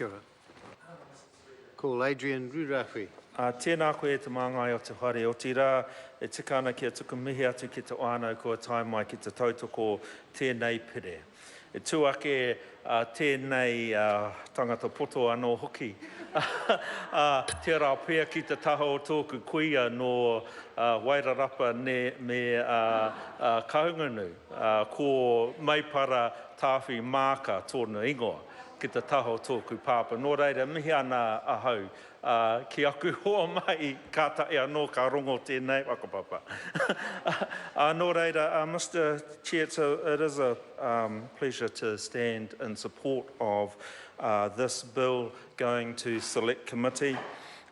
Kia ora. Call Adrian Rurafi. Tēnā koe te māngai o te whare o tira, e tika ana kia tuku mihi atu ki te whānau kua tai mai ki te tautoko tēnei pere. E tūake tēnei tangata poto anō hoki. Te rā pēr ki te taho o tōku kuia no Wairarapa me Kahungunu, ko maipara tāwhi māka tōna ingoa ki te taho tōku pāpa. Nō reira, mihi ana ahau. Ki aku hoa mai kātai anō ka rongo tēnei whakapapa. Nō reira, Mr. Chair, it is a pleasure to stand in support of this bill going to select committee.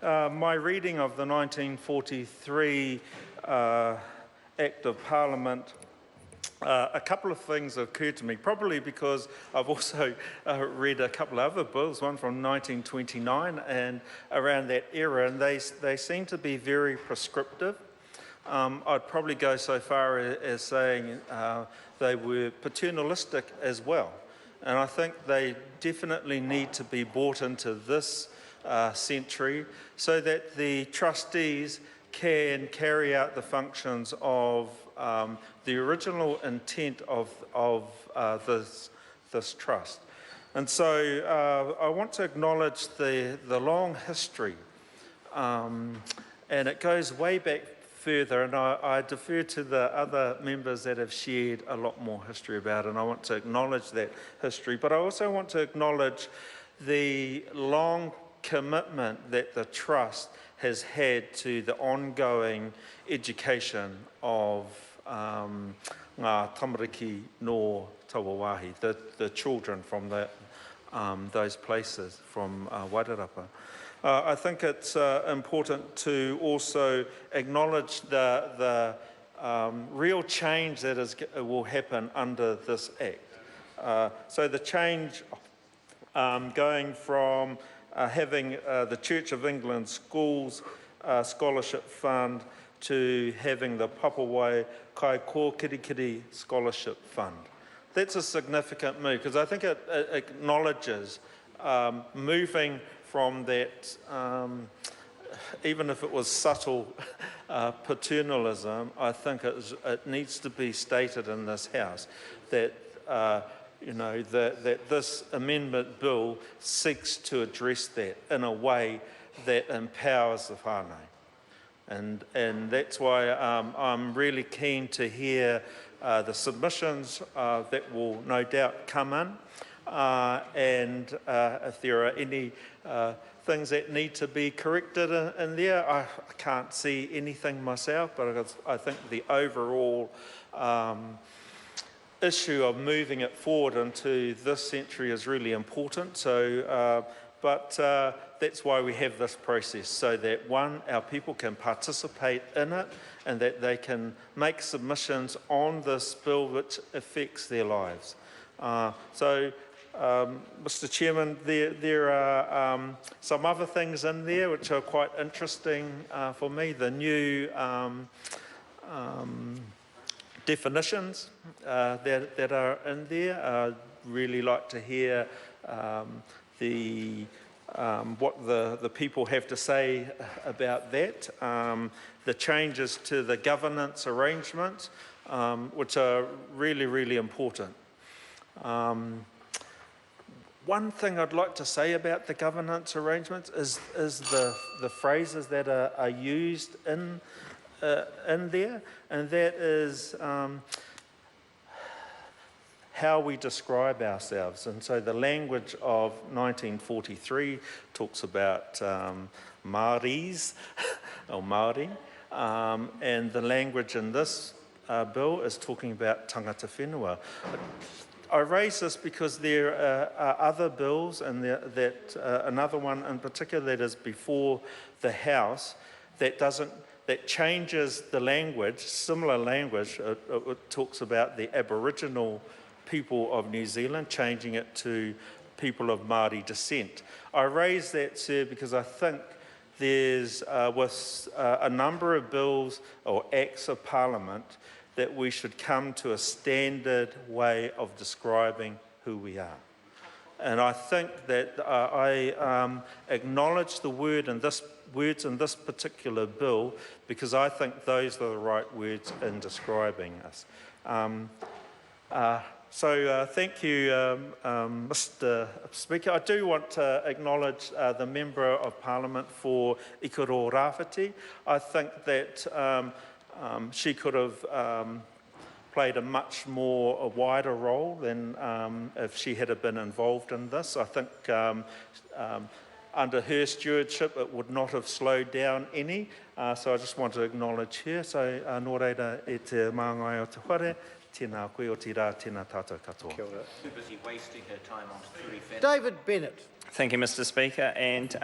My reading of the 1943 Act of Parliament, a couple of things occurred to me, probably because I've also read a couple of other bills, one from 1929 and around that era, and they seem to be very prescriptive. I'd probably go so far as saying they were paternalistic as well. And I think they definitely need to be brought into this century so that the trustees can carry out the functions of the original intent of this trust. And so I want to acknowledge the long history, and it goes way back further, and I defer to the other members that have shared a lot more history about it, and I want to acknowledge that history, but I also want to acknowledge the long commitment that the trust has had to the ongoing education of ngā tamariki no Tawawahi, the children from those places, from Wairarapa. I think it's important to also acknowledge the real change that will happen under this Act. So the change going from having the Church of England Schools Scholarship Fund to having the Papawai Kaikokirikiri Scholarship Fund. That's a significant move because I think it acknowledges moving from that, even if it was subtle paternalism, I think it needs to be stated in this House that that this amendment bill seeks to address that in a way that empowers the whānau. And that's why I'm really keen to hear the submissions that will no doubt come in, and if there are any things that need to be corrected in there. I can't see anything myself, but I think the overall issue of moving it forward into this century is really important. So, that's why we have this process, so that one, our people can participate in it and that they can make submissions on this bill which affects their lives. Mr. Chairman, there are some other things in there which are quite interesting for me. The new definitions that are in there. I'd really like to hear what the people have to say about that. The changes to the governance arrangements, which are really, really important. One thing I'd like to say about the governance arrangements is the phrases that are used in there, and that is how we describe ourselves. And so the language of 1943 talks about Māoris or Māori, and the language in this bill is talking about tangata whenua. I raise this because there are other bills, and another one in particular that is before the House that changes the language, similar language. It talks about the Aboriginal people of New Zealand, changing it to people of Māori descent. I raise that, sir, because I think there's with a number of bills or acts of Parliament that we should come to a standard way of describing who we are. And I think that I acknowledge the words in this particular bill because I think those are the right words in describing us. So thank you, Mr. Speaker. I do want to acknowledge the Member of Parliament for Ikaro Rāwhiti. I think that she could have played a wider role than if she had been involved in this. I think under her stewardship it would not have slowed down any. So I just want to acknowledge her. So nō reira e te māngai o te whare, tēnā koe o te rā, tēnā tātou katoa. Kia ora. Too busy wasting her time on Turi Whenua. David Bennett. Thank you, Mr. Speaker. And